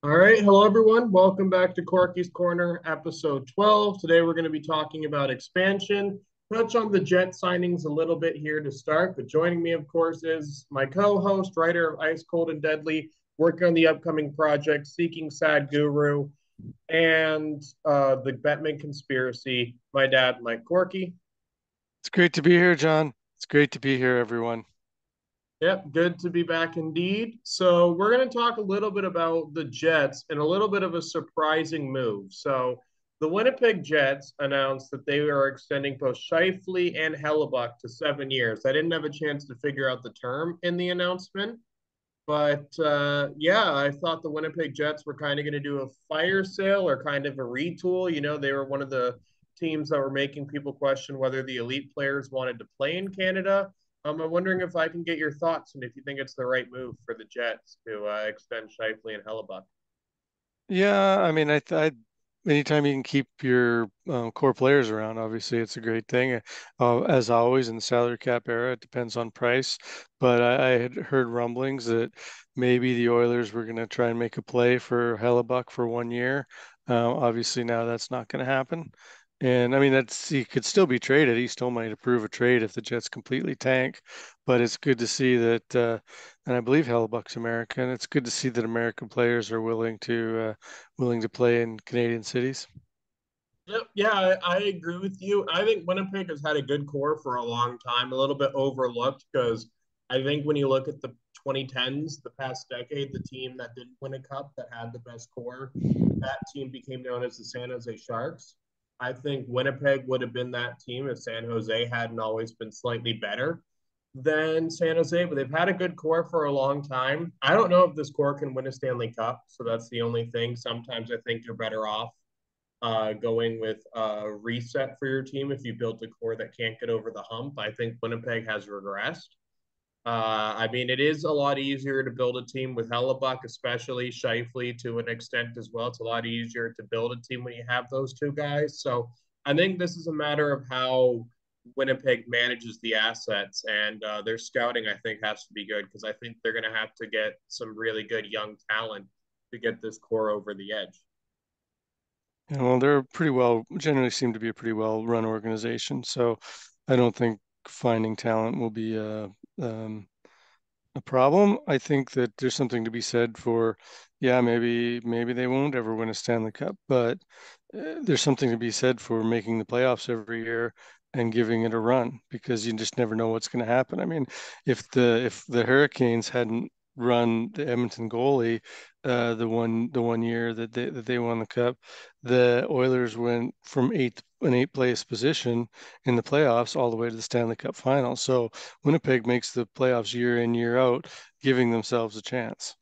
All right. Hello, everyone. Welcome back to Korkie's Corner, episode 12. Today, we're going to be talking about expansion, touch on the Jet signings a little bit here to start. But joining me, of course, is my co host, writer of Ice Cold and Deadly, working on the upcoming project, Seeking Sad Guru, and the Batman Conspiracy, my dad, Mike Korkie. It's great to be here, John. It's great to be here, everyone. Yep, good to be back indeed. So, we're going to talk a little bit about the Jets and a little bit of a surprising move. So, the Winnipeg Jets announced that they are extending both Shifley and Hellebuck to 7 years. I didn't have a chance to figure out the term in the announcement, but yeah, I thought the Winnipeg Jets were kind of going to do a fire sale or kind of a retool. You know, they were one of the teams that were making people question whether the elite players wanted to play in Canada. I'm wondering if I can get your thoughts and if you think it's the right move for the Jets to extend Shifley and Hellebuck. Yeah, I mean, anytime you can keep your core players around, obviously it's a great thing. As always in the salary cap era, it depends on price. But I had heard rumblings that maybe the Oilers were going to try and make a play for Hellebuck for 1 year. Obviously now that's not going to happen. And I mean, he could still be traded. He still might approve a trade if the Jets completely tank. But it's good to see that, and I believe Hellebuck's American. It's good to see that American players are willing to play in Canadian cities. Yep. Yeah, I agree with you. I think Winnipeg has had a good core for a long time, a little bit overlooked because I think when you look at the 2010s, the past decade, the team that didn't win a cup that had the best core, that team became known as the San Jose Sharks. I think Winnipeg would have been that team if San Jose hadn't always been slightly better than San Jose, but they've had a good core for a long time. I don't know if this core can win a Stanley Cup, so that's the only thing. Sometimes I think you're better off going with a reset for your team if you built a core that can't get over the hump. I think Winnipeg has regressed. I mean, it is a lot easier to build a team with Hellebuck, especially Shifley to an extent as well. It's a lot easier to build a team when you have those two guys. So I think this is a matter of how Winnipeg manages the assets, and their scouting, I think, has to be good because I think they're going to have to get some really good young talent to get this core over the edge. And well, generally seem to be a pretty well run organization. So I don't think finding talent will be a problem. I think that there's something to be said for, yeah, maybe they won't ever win a Stanley Cup, but there's something to be said for making the playoffs every year and giving it a run because you just never know what's going to happen. I mean, if the Hurricanes hadn't run the Edmonton goalie the one year that they won the cup, the Oilers went from eighth place position in the playoffs all the way to the Stanley Cup final. So Winnipeg makes the playoffs year in, year out, giving themselves a chance.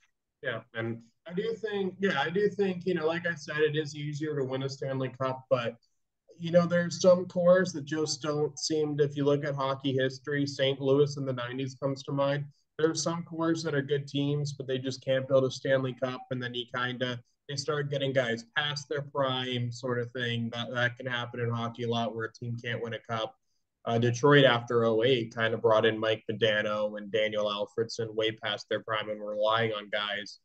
Yeah, and I do think, like I said, it is easier to win a Stanley Cup, but there's some cores that just don't seem to, if you look at hockey history, St. Louis in the 90s comes to mind. There's some cores that are good teams, but they just can't build a Stanley Cup, and then they start getting guys past their prime, sort of thing. That can happen in hockey a lot, where a team can't win a cup. Detroit after '08 kind of brought in Mike Modano and Daniel Alfredson way past their prime and were relying on guys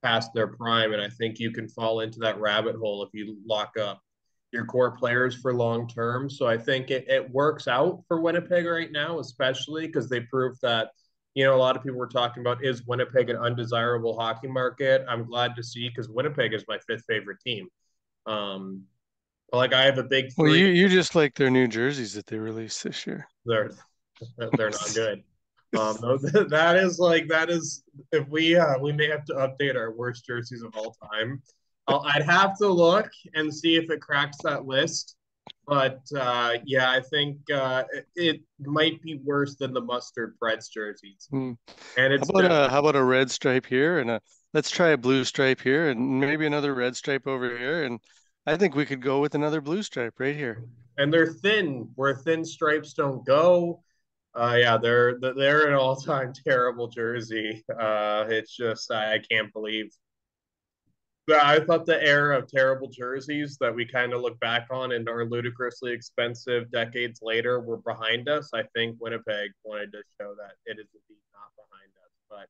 past their prime. And I think you can fall into that rabbit hole if you lock up your core players for long term. So I think it works out for Winnipeg right now, especially because they proved that, a lot of people were talking about, is Winnipeg an undesirable hockey market? I'm glad to see because Winnipeg is my fifth favorite team. Um, like I have a big Well, three. you just like their new jerseys that they released this year. They're they're not good. That is if we may have to update our worst jerseys of all time. I'd have to look and see if it cracks that list. But yeah, I think it might be worse than the mustard Preds jerseys. Hmm. And How it's about just a how about a red stripe here and let's try a blue stripe here and maybe another red stripe over here and I think we could go with another blue stripe right here. and they're thin where thin stripes don't go. Yeah, they're an all time terrible jersey. It's just I can't believe. Yeah, I thought the era of terrible jerseys that we kind of look back on and are ludicrously expensive decades later were behind us. I think Winnipeg wanted to show that it is indeed not behind us. But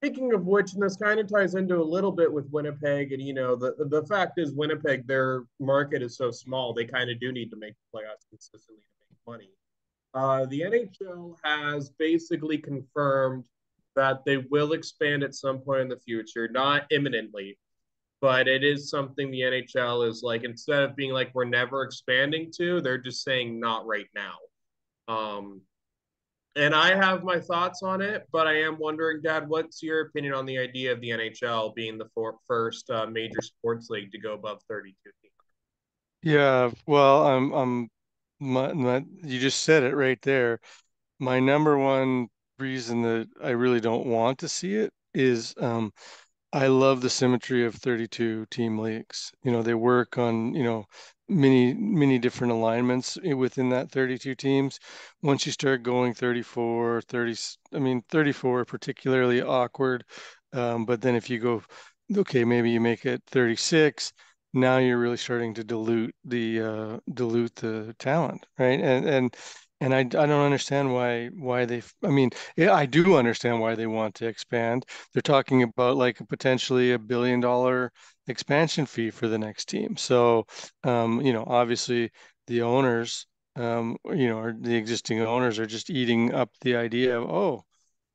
speaking of which, and this kind of ties into a little bit with Winnipeg, and the fact is Winnipeg, their market is so small, they kind of do need to make the playoffs consistently to make money. The NHL has basically confirmed that they will expand at some point in the future, not imminently, but it is something the NHL is like, instead of being like, we're never expanding to, they're just saying not right now. Um, and I have my thoughts on it, but I am wondering, Dad, what's your opinion on the idea of the NHL being the first major sports league to go above 32 teams? Yeah, well, you just said it right there. My number one reason that I really don't want to see it is I love the symmetry of 32 team leagues. They work on, many different alignments within that 32 teams. Once you start going 34, 30, I mean, 34 particularly awkward. But then if you go, okay, maybe you make it 36, now you're really starting to dilute the talent, right? And I don't understand why they, I mean, yeah, I do understand why they want to expand. They're talking about like potentially $1 billion expansion fee for the next team. So, obviously the owners, or the existing owners are just eating up the idea of, oh, $1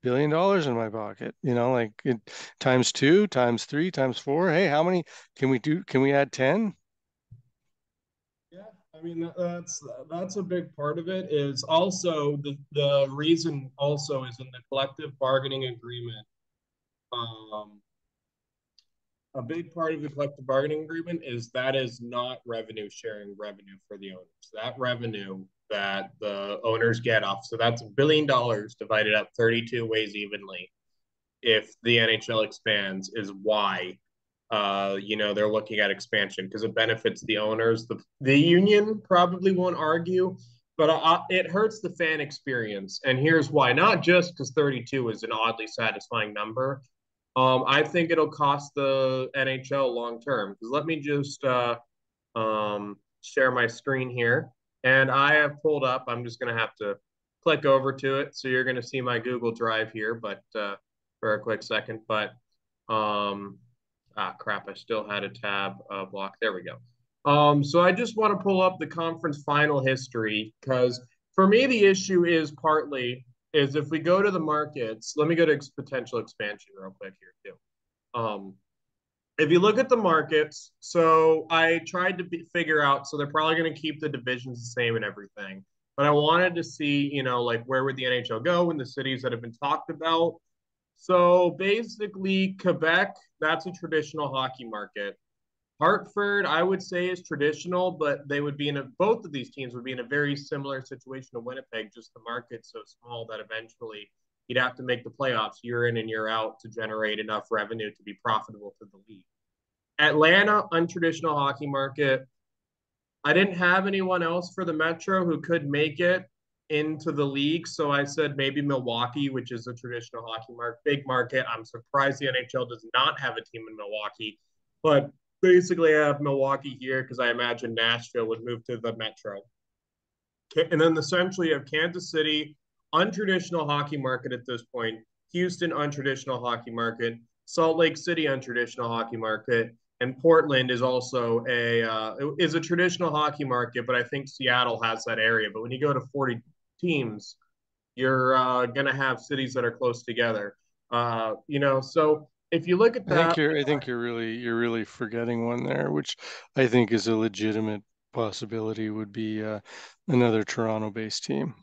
billion in my pocket, like times two, times three, times four. Hey, how many can we do? Can we add 10? Yeah, I mean that's a big part of it. Is also the reason also is in the collective bargaining agreement. Um, a big part of the collective bargaining agreement is that is not revenue sharing revenue for the owners. That revenue that the owners get off, so that's $1 billion divided up 32 ways evenly. If the NHL expands, is why they're looking at expansion because it benefits the owners. The union probably won't argue, but it hurts the fan experience. And here's why: not just because 32 is an oddly satisfying number. I think it'll cost the NHL long term. Because let me just share my screen here, and I have pulled up. I'm just gonna have to click over to it, so you're gonna see my Google Drive here, but for a quick second. But um, crap, I still had a tab block. There we go. So I just want to pull up the conference final history because for me the issue is partly is if we go to the markets. Let me go to potential expansion real quick here too. If you look at the markets, so I tried to figure out. So they're probably going to keep the divisions the same and everything, but I wanted to see, like where would the NHL go in the cities that have been talked about. So basically, Quebec, that's a traditional hockey market. Hartford, I would say, is traditional, but they would be both of these teams would be in a very similar situation to Winnipeg, just the market's so small that eventually you'd have to make the playoffs year in and year out to generate enough revenue to be profitable to the league. Atlanta, untraditional hockey market. I didn't have anyone else for the Metro who could make it into the league. So I said maybe Milwaukee, which is a traditional hockey big market. I'm surprised the NHL does not have a team in Milwaukee. But basically, I have Milwaukee here because I imagine Nashville would move to the Metro. And then essentially you have Kansas City, untraditional hockey market at this point, Houston, untraditional hockey market, Salt Lake City, untraditional hockey market, and Portland is also a traditional hockey market, but I think Seattle has that area. But when you go to 40 teams, you're going to have cities that are close together. So if you look at that, I think you're really forgetting one there, which I think is a legitimate possibility would be another Toronto-based team.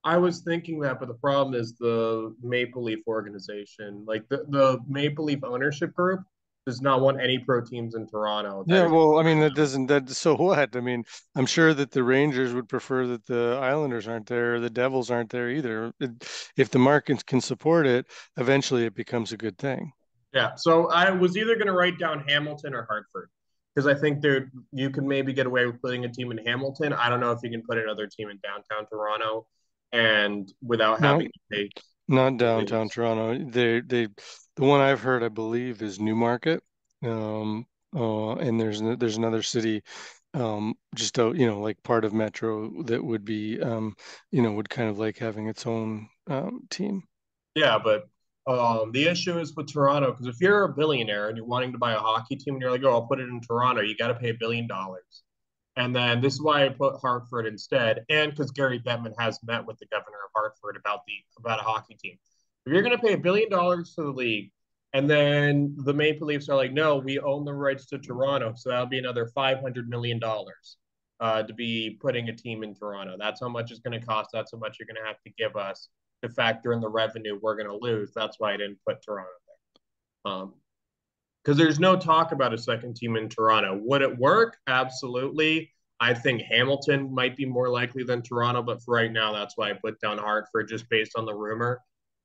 I was thinking that, but the problem is the Maple Leaf organization, like the Maple Leaf ownership group, does not want any pro teams in Toronto. That Yeah, is well, I mean, behind that them. doesn't that so what? I mean, I'm sure that the Rangers would prefer that the Islanders aren't there, the Devils aren't there either. If the market can support it, eventually it becomes a good thing. Yeah. So I was either going to write down Hamilton or Hartford because I think there you can maybe get away with putting a team in Hamilton. I don't know if you can put another team in downtown Toronto and without Not having to pay not downtown millions. Toronto. The one I've heard, I believe, is Newmarket. And there's another city, just out, like part of Metro that would be, would kind of like having its own team. Yeah, but The issue is with Toronto because if you're a billionaire and you're wanting to buy a hockey team and you're like, oh, I'll put it in Toronto, you got to pay $1 billion. And then this is why I put Hartford instead, and because Gary Bettman has met with the governor of Hartford about a hockey team. If you're going to pay $1 billion to the league, and then the Maple Leafs are like, no, we own the rights to Toronto, so that'll be another $500 million to be putting a team in Toronto. That's how much it's going to cost. That's how much you're going to have to give us to factor in the revenue we're going to lose. That's why I didn't put Toronto there. Because there's no talk about a second team in Toronto. Would it work? Absolutely. I think Hamilton might be more likely than Toronto, but for right now, that's why I put down Hartford just based on the rumor.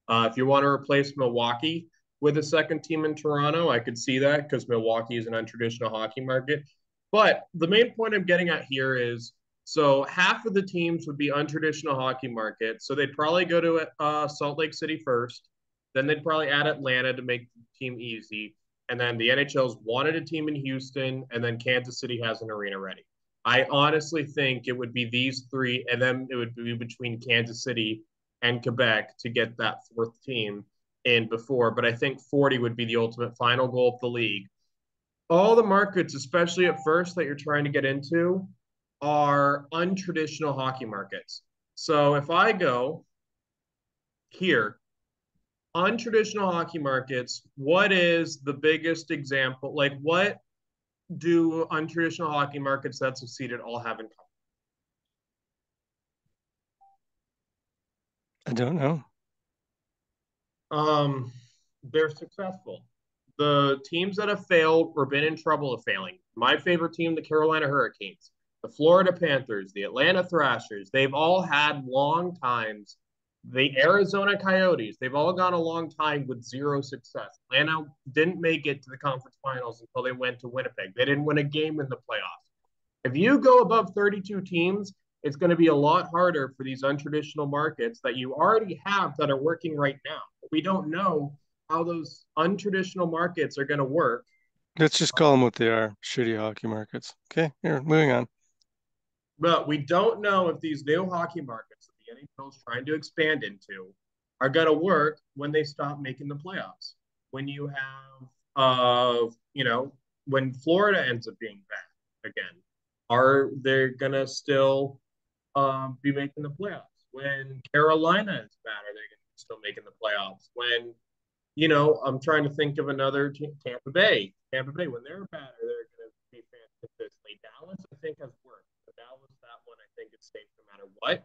If you want to replace Milwaukee with a second team in Toronto, I could see that because Milwaukee is an untraditional hockey market. But the main point I'm getting at here is so half of the teams would be untraditional hockey markets. So they'd probably go to Salt Lake City first. Then they'd probably add Atlanta to make the team easy. And then the NHL's wanted a team in Houston, and then Kansas City has an arena ready. I honestly think it would be these three, and then it would be between Kansas City and Quebec to get that fourth team in before. But I think 40 would be the ultimate final goal of the league. All the markets, especially at first, that you're trying to get into are untraditional hockey markets. So if I go here, untraditional hockey markets, what is the biggest example? Like, what do untraditional hockey markets that succeeded all have in I don't know. They're successful. The teams that have failed or been in trouble of failing. My favorite team, the Carolina Hurricanes, the Florida Panthers, the Atlanta Thrashers, they've all had long times. The Arizona Coyotes, they've all gone a long time with zero success. Atlanta didn't make it to the conference finals until they went to Winnipeg. They didn't win a game in the playoffs. If you go above 32 teams, it's going to be a lot harder for these untraditional markets that you already have that are working right now. We don't know how those untraditional markets are going to work. Let's just call them what they are, shitty hockey markets. Okay, here, moving on. But we don't know if these new hockey markets that the NHL is trying to expand into are going to work when they stop making the playoffs. When you have, when Florida ends up being bad again, are they going to still be making the playoffs? When Carolina is bad, are they going to be still making the playoffs? When I'm trying to think of another team, Tampa Bay. Tampa Bay, when they're bad, they're going to be fans consistently. Dallas, I think, has worked. But Dallas, that one, I think is safe no matter what.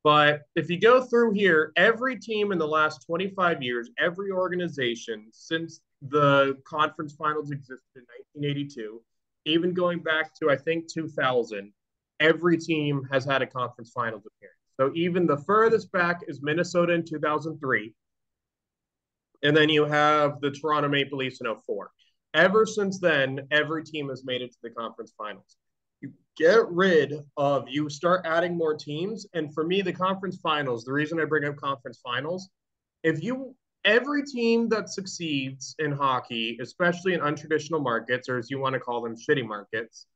But if you go through here, every team in the last 25 years, every organization since the conference finals existed in 1982, even going back to, I think, 2000, every team has had a conference finals appearance. So even the furthest back is Minnesota in 2003. And then you have the Toronto Maple Leafs in 04. Ever since then, every team has made it to the conference finals. You get rid of, you start adding more teams. And for me, the conference finals, the reason I bring up conference finals, if you, every team that succeeds in hockey, especially in untraditional markets, or as you want to call them, shitty markets,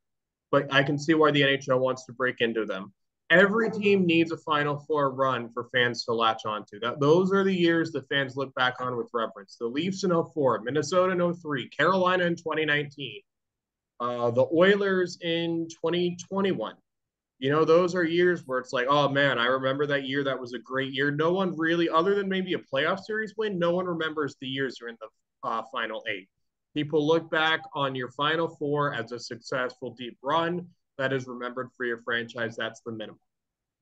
but I can see why the NHL wants to break into them. Every team needs a Final Four run for fans to latch onto. Those are the years that fans look back on with reverence. The Leafs in 04, Minnesota in 03, Carolina in 2019, the Oilers in 2021. Those are years where it's like, oh man, I remember that year. That was a great year. No one really, other than maybe a playoff series win, no one remembers the years you're in the final eight. People look back on your final four as a successful deep run that is remembered for your franchise. That's the minimum.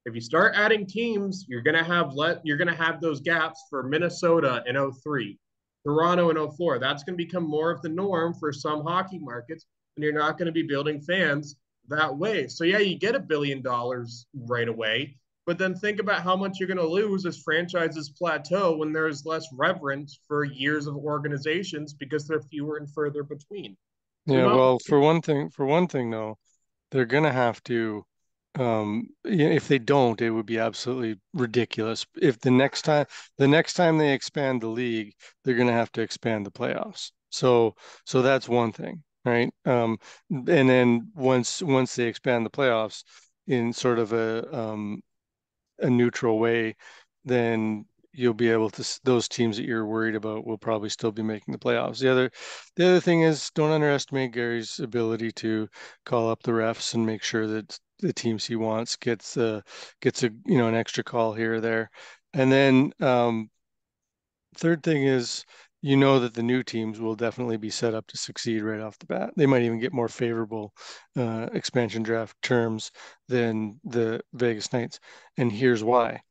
If you start adding teams, you're gonna have those gaps for Minnesota in 03, Toronto in 04. That's going to become more of the norm for some hockey markets, and you're not going to be building fans that way. So yeah, you get $1 billion right away, but then think about how much you're going to lose as franchises plateau when there's less reverence for years of organizations because they're fewer and further between. Yeah, well, for one thing though, they're gonna have to if they don't, it would be absolutely ridiculous. If the next time they expand the league, they're gonna have to expand the playoffs. So that's one thing, right? And then once they expand the playoffs in sort of a neutral way, then you'll be able to, those teams that you're worried about will probably still be making the playoffs. The other thing is, don't underestimate Gary's ability to call up the refs and make sure that the teams he wants gets a an extra call here or there. And then third thing is, that the new teams will definitely be set up to succeed right off the bat. They might even get more favorable expansion draft terms than the Vegas Knights. And here's why.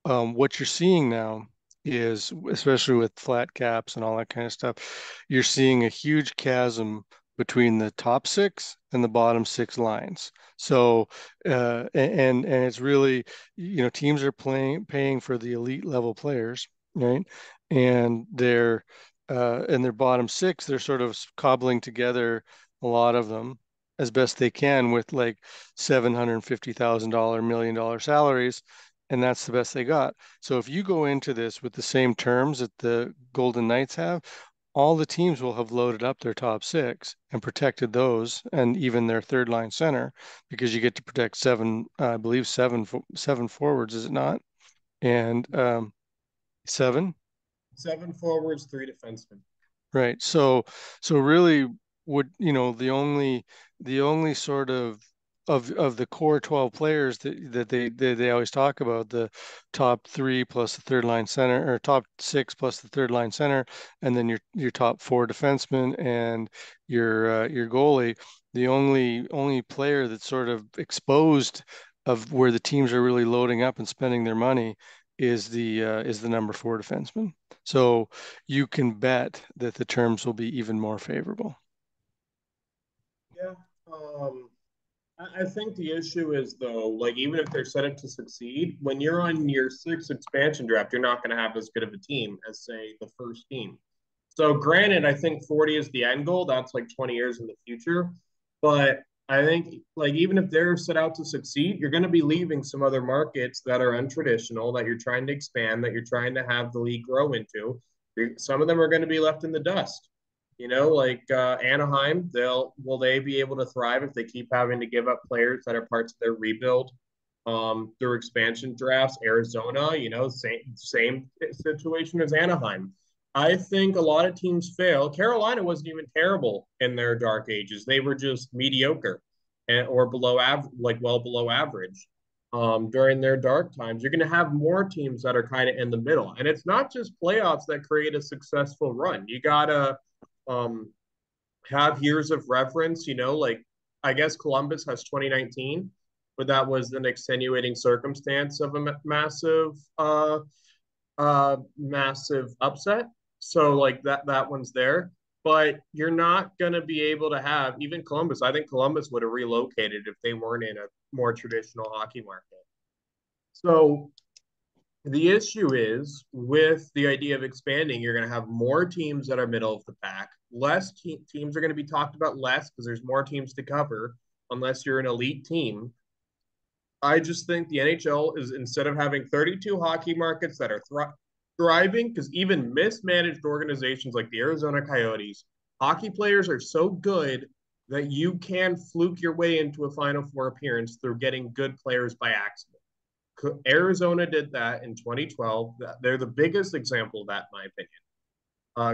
What you're seeing now is, especially with flat caps and all that kind of stuff, you're seeing a huge chasm between the top six and the bottom six lines. So, and it's really, teams are paying for the elite level players, right? And in their bottom six, they're sort of cobbling together a lot of them as best they can with like $750,000, $1 million salaries, and that's the best they got. So if you go into this with the same terms that the Golden Knights have, all the teams will have loaded up their top six and protected those, and even their third line center, because you get to protect seven, I believe seven forwards, is it not? And seven. Seven forwards, three defensemen. Right. So really, would the only sort of the core 12 players that they always talk about, the top three plus the third line center, or top six plus the third line center, and then your top four defensemen and your goalie. The only player that's sort of exposed of where the teams are really loading up and spending their money is the number four defenseman. So you can bet that the terms will be even more favorable. Yeah. I think the issue is though, like even if they're set up to succeed, when you're on your sixth expansion draft, you're not going to have as good of a team as say the first team. So granted, I think 40 is the end goal. That's like 20 years in the future. But I think like even if they're set out to succeed, you're going to be leaving some other markets that are untraditional that you're trying to expand, that you're trying to have the league grow into. Some of them are going to be left in the dust. Like Anaheim, will they be able to thrive if they keep having to give up players that are parts of their rebuild through expansion drafts? Arizona, same situation as Anaheim. I think a lot of teams fail. Carolina wasn't even terrible in their dark ages. They were just mediocre or below average, like well below average. During their dark times, you're going to have more teams that are kind of in the middle. And it's not just playoffs that create a successful run. You got to um, have years of reference, like I guess Columbus has 2019, but that was an extenuating circumstance of a massive upset. So like that one's there, but you're not going to be able to have even Columbus. I think Columbus would have relocated if they weren't in a more traditional hockey market. So the issue is with the idea of expanding, you're going to have more teams that are middle of the pack. Less teams are going to be talked about less because there's more teams to cover unless you're an elite team. I just think the NHL is, instead of having 32 hockey markets that are thriving, because even mismanaged organizations like the Arizona Coyotes, hockey players are so good that you can fluke your way into a Final Four appearance through getting good players by accident. Arizona did that in 2012. They're the biggest example of that, in my opinion.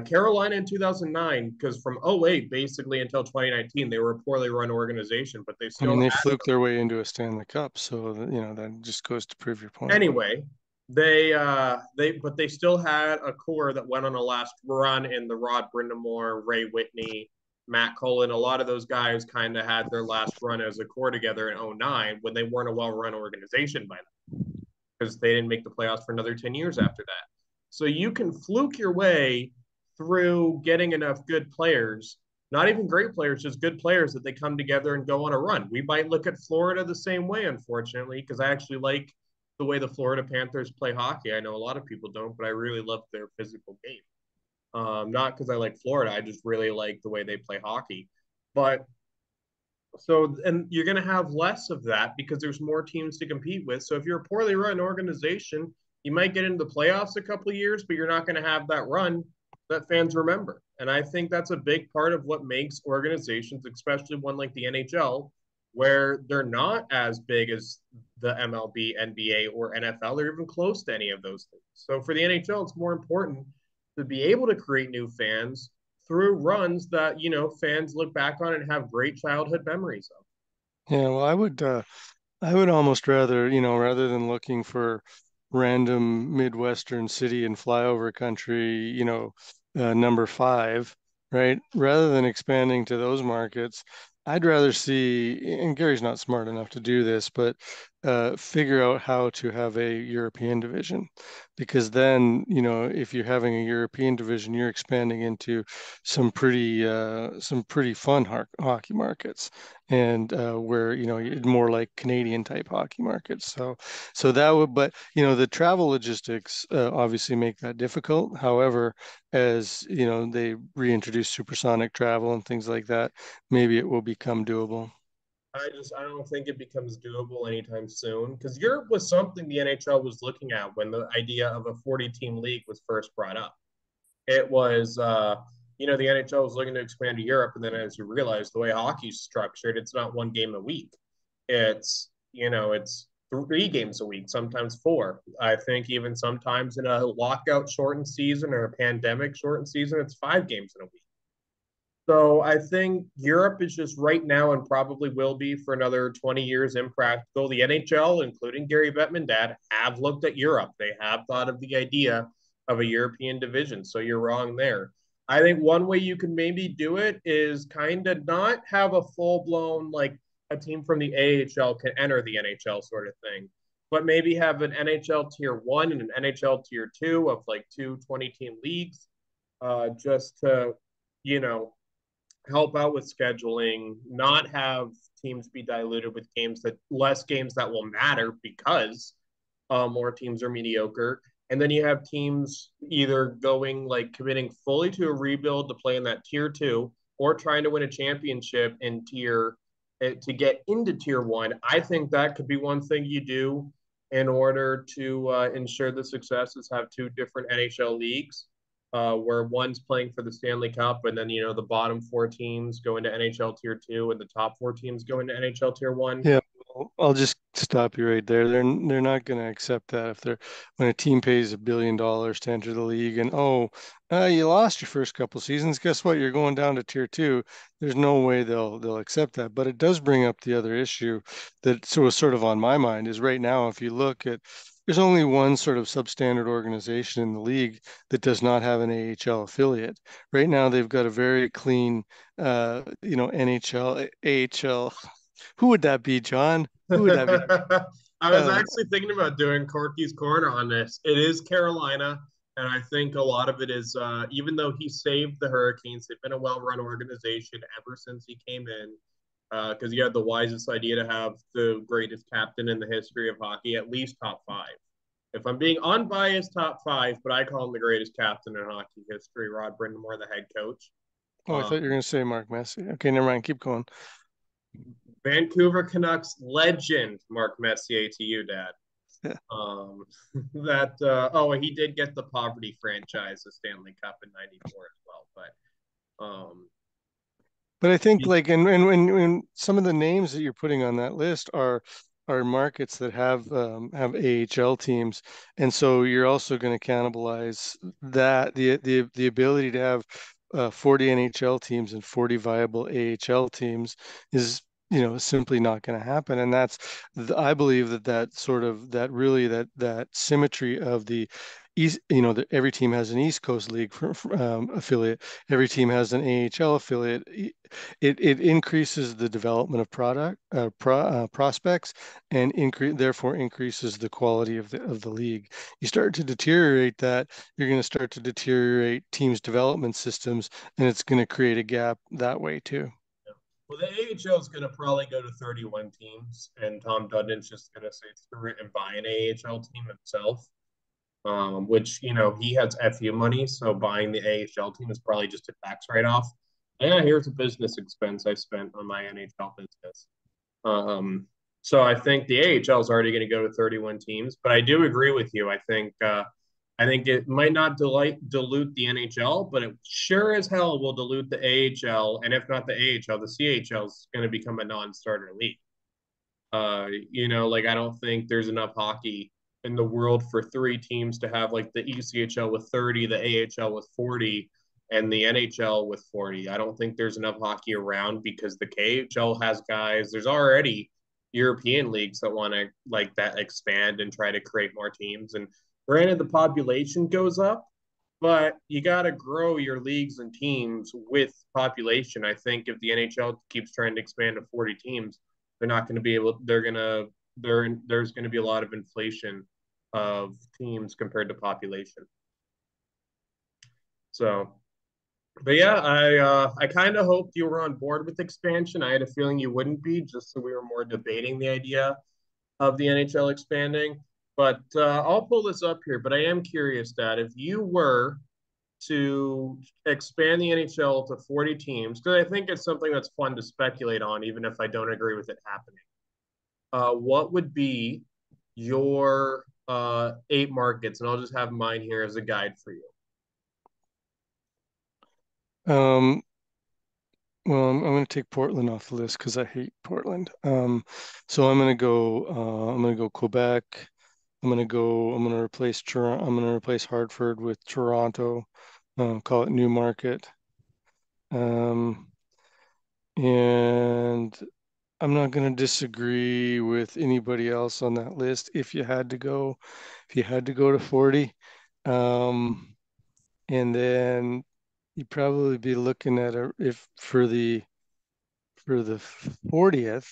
Carolina in 2009, because from '08 basically until 2019, they were a poorly run organization, but they I still mean, they had fluked their way into a Stanley Cup, so that just goes to prove your point. anyway. They still had a core that went on a last run in the Rod Brindamore, Ray Whitney, Matt Cullen. A lot of those guys kind of had their last run as a core together in '09 when they weren't a well run organization by then, because they didn't make the playoffs for another 10 years after that. So you can fluke your way through getting enough good players, not even great players, just good players that they come together and go on a run. We might look at Florida the same way, unfortunately, because I actually like the way the Florida Panthers play hockey. I know a lot of people don't, but I really love their physical game. Not because I like Florida, I just really like the way they play hockey. But so, and you're going to have less of that because there's more teams to compete with. So if you're a poorly run organization, you might get into the playoffs a couple of years, but you're not going to have that run that fans remember. And I think that's a big part of what makes organizations, especially one like the NHL, where they're not as big as the MLB, NBA, or NFL, or even close to any of those things. So for the NHL, it's more important to be able to create new fans through runs that, fans look back on and have great childhood memories of. Yeah, well, I would almost rather, rather than looking for random Midwestern city and flyover country, number five, right? Rather than expanding to those markets, I'd rather see, and Gary's not smart enough to do this, but figure out how to have a European division. Because then, if you're having a European division, you're expanding into some pretty fun hockey markets and where more like Canadian type hockey markets. So that would, but the travel logistics obviously make that difficult. However, as they reintroduce supersonic travel and things like that, maybe it will become doable. I don't think it becomes doable anytime soon because Europe was something the NHL was looking at when the idea of a 40-team league was first brought up. It was, the NHL was looking to expand to Europe, and then as you realize the way hockey's structured, it's not one game a week. It's 3 games a week, sometimes four. I think even sometimes in a lockout shortened season or a pandemic shortened season, it's 5 games in a week. So I think Europe is just right now and probably will be for another 20 years impractical. The NHL, including Gary Bettman dad, have looked at Europe. They have thought of the idea of a European division. So you're wrong there. I think one way you can maybe do it is kind of not have a full blown like a team from the AHL can enter the NHL sort of thing, but maybe have an NHL tier one and an NHL tier two of like two 20-team leagues, just to, you know, help out with scheduling, not have teams be diluted with less games that will matter because more teams are mediocre. And then you have teams either going like committing fully to a rebuild to play in that tier two or trying to win a championship in to get into tier one. I think that could be one thing you do in order to ensure the success is have two different NHL leagues where one's playing for the Stanley Cup, and then the bottom four teams go into NHL Tier Two, and the top four teams go into NHL Tier One. Yeah, I'll just stop you right there. They're not going to accept that if they're when a team pays $1 billion to enter the league and you lost your first couple seasons. Guess what? You're going down to tier two. There's no way they'll accept that. But it does bring up the other issue that was sort of on my mind is right now if you look at there's only one sort of substandard organization in the league that does not have an AHL affiliate. Right now, they've got a very clean, NHL, AHL. Who would that be, John? Who would that be? I was Uh, actually thinking about doing Corky's corner on this. It is Carolina, and I think a lot of it is even though he saved the Hurricanes, they've been a well-run organization ever since he came in. Because he had the wisest idea to have the greatest captain in the history of hockey, at least top five. If I'm being unbiased, top five, but I call him the greatest captain in hockey history. Rod Brind'Amour, the head coach. oh, I thought you were Um, going to say Mark Messier. Okay, never mind. Keep going. Vancouver Canucks legend, Mark Messier, to you, Dad. Yeah. Um, he did get the poverty franchise, the Stanley Cup in '94 as well. But But I think like and when some of the names that you're putting on that list are markets that have AHL teams, and so you're also going to cannibalize that the ability to have 40 NHL teams and 40 viable AHL teams is simply not going to happen, and I believe that sort of that really that symmetry of the East, that every team has an East Coast League affiliate, every team has an AHL affiliate. It increases the development of prospects and therefore increases the quality of the league. You start to deteriorate that, you're going to start to deteriorate teams' development systems, and it's going to create a gap that way too. well, the AHL is going to probably go to 31 teams, and Tom Dundon's just going to say screw it and buy an AHL team himself. Which he has FU money, so buying the AHL team is probably just a tax write-off. Yeah, here's a business expense I spent on my NHL business. Um, so I think the AHL is already going to go to 31 teams, but I do agree with you. I think it might not dilute the NHL, but it sure as hell will dilute the AHL, and if not the AHL, the CHL is going to become a non-starter league. Like I don't think there's enough hockey in the world for three teams to have like the ECHL with 30, the AHL with 40, and the NHL with 40. I don't think there's enough hockey around because the KHL has guys. There's already European leagues that want to like that expand and try to create more teams. And granted, the population goes up, but you got to grow your leagues and teams with population. I think if the NHL keeps trying to expand to 40 teams, they're not going to be able. There's going to be a lot of inflation of teams compared to population. So, but yeah, I kind of hoped you were on board with expansion. I had a feeling you wouldn't be, just so we were more debating the idea of the NHL expanding. But I'll pull this up here. But I am curious, Dad, if you were to expand the NHL to 40 teams, because I think it's something that's fun to speculate on, even if I don't agree with it happening. What would be your eight markets? And I'll just have mine here as a guide for you. Um, well, I'm going to take Portland off the list because I hate Portland. So I'm going to go Quebec. I'm going to replace Toronto. I'm going to replace Hartford with Toronto. Call it Newmarket. Um, and I'm not going to disagree with anybody else on that list. If you had to go to 40, um, and then you'd probably be looking at a if for the 40th,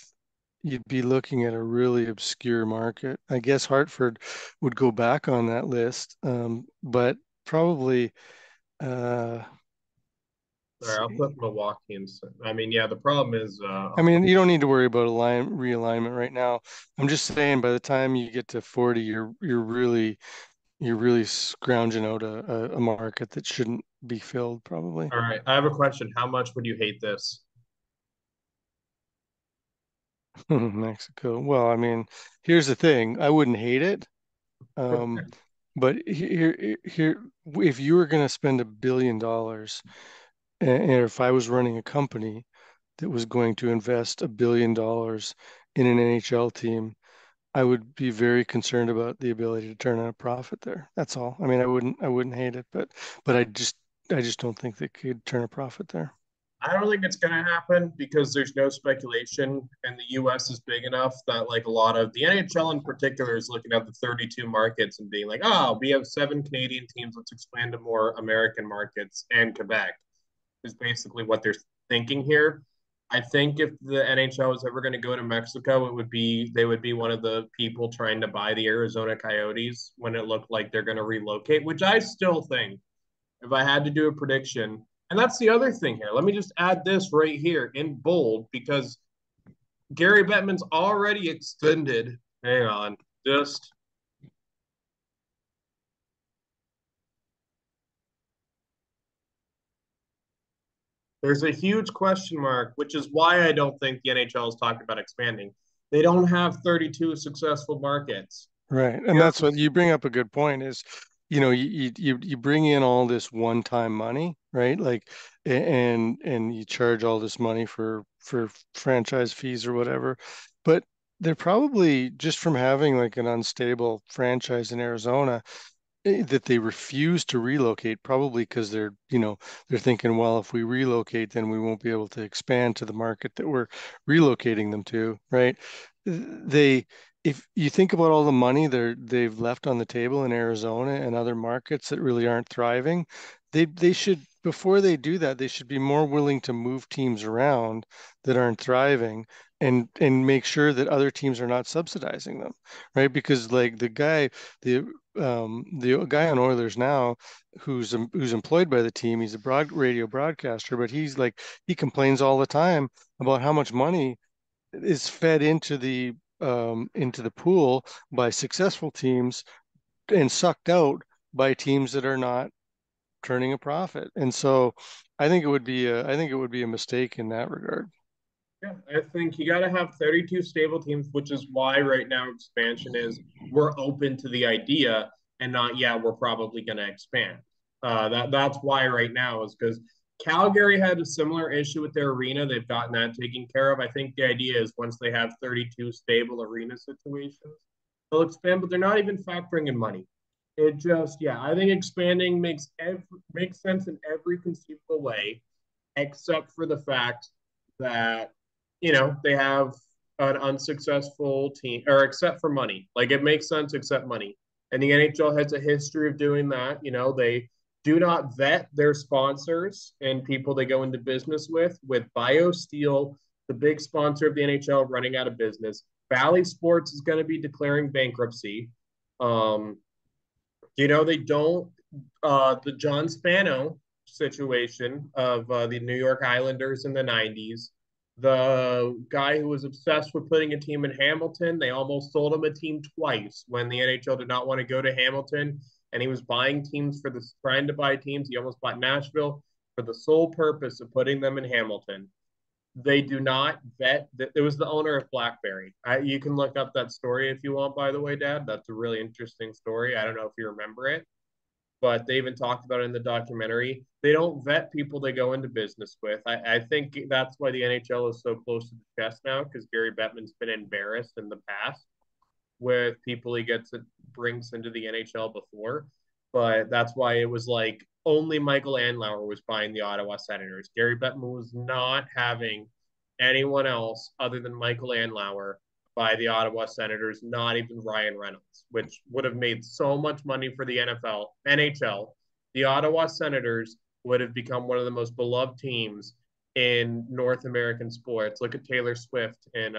you'd be looking at a really obscure market. I guess Hartford would go back on that list, but probably All right, I'll see. put Milwaukee in. I mean, yeah, the problem is, I mean, you don't need to worry about realignment right now. I'm just saying, by the time you get to 40, you're really scrounging out a market that shouldn't be filled, probably. all right, I have a question. How much would you hate this? Mexico. Well, I mean, here's the thing. I wouldn't hate it. Um, but if you were going to spend $1 billion, and if I was running a company that was going to invest $1 billion in an NHL team, I would be very concerned about the ability to turn a profit there. That's all. I mean, I wouldn't hate it, but I just don't think they could turn a profit there. I don't think it's going to happen because there's no speculation, and the U.S. is big enough that like a lot of the NHL in particular is looking at the 32 markets and being like, oh, we have seven Canadian teams. Let's expand to more American markets and Quebec is basically what they're thinking here. I think if the NHL was ever going to go to Mexico, they would be one of the people trying to buy the Arizona Coyotes when it looked like they're going to relocate, which I still think if I had to do a prediction. And that's the other thing here. Let me just add this right here in bold because Gary Bettman's already extended. Hang on, just there's a huge question mark, which is why I don't think the NHL is talking about expanding. They don't have 32 successful markets. Right. And Here, that's what you bring up a good point is, you bring in all this one-time money, right? Like, and you charge all this money for franchise fees or whatever. But they're probably just from having like an unstable franchise in Arizona, that they refuse to relocate, probably because they're thinking, well, if we relocate, then we won't be able to expand to the market that we're relocating them to, right? They, if you think about all the money they've left on the table in Arizona and other markets that really aren't thriving, they should, before they do that, they should be more willing to move teams around that aren't thriving and make sure that other teams are not subsidizing them, right? Because like the guy on Oilers now, who's employed by the team, he's a radio broadcaster, but he complains all the time about how much money is fed into the pool by successful teams and sucked out by teams that are not turning a profit. And so I think it would be a mistake in that regard. yeah, I think you got to have 32 stable teams, which is why right now expansion is we're open to the idea and not, yeah, we're probably going to expand. That's why right now is because Calgary had a similar issue with their arena. They've gotten that taken care of. I think the idea is once they have 32 stable arena situations, they'll expand, but they're not even factoring in money. It just, yeah, I think expanding makes sense in every conceivable way, except for the fact that they have an unsuccessful team, or except for money. Like it makes sense except money. And the NHL has a history of doing that. They do not vet their sponsors and people they go into business with BioSteel, the big sponsor of the NHL, running out of business. Valley Sports is going to be declaring bankruptcy. Um, they don't the John Spano situation of the New York Islanders in the 90s. The guy who was obsessed with putting a team in Hamilton, they almost sold him a team twice when the NHL did not want to go to Hamilton, and he was buying teams trying to buy teams. He almost bought Nashville for the sole purpose of putting them in Hamilton. They do not vet. It was the owner of BlackBerry. You can look up that story if you want. By the way, Dad, that's a really interesting story. I don't know if you remember it, but they even talked about it in the documentary. They don't vet people they go into business with. I think that's why the NHL is so close to the chest now, because Gary Bettman's been embarrassed in the past with people he brings into the NHL before. But that's why it was like only Michael Andlauer was buying the Ottawa Senators. Gary Bettman was not having anyone else other than Michael Andlauer by the Ottawa Senators, not even Ryan Reynolds, which would have made so much money for the NHL. The Ottawa Senators would have become one of the most beloved teams in North American sports. Look at Taylor Swift in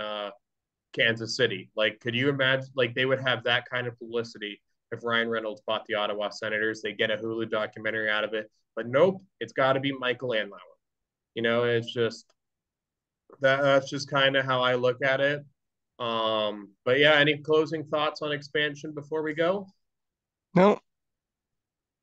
Kansas City. Like, could you imagine? Like, they would have that kind of publicity if Ryan Reynolds bought the Ottawa Senators. They get a Hulu documentary out of it, but nope, it's got to be Michael Andlauer. It's just that's just kind of how I look at it. But yeah, any closing thoughts on expansion before we go? No,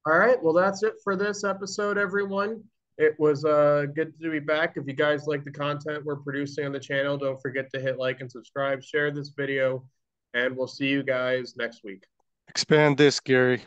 All right, well, that's it for this episode, everyone. It was good to be back. If you guys like the content we're producing on the channel, don't forget to hit like and subscribe, share this video, and we'll see you guys next week. expand this, Gary.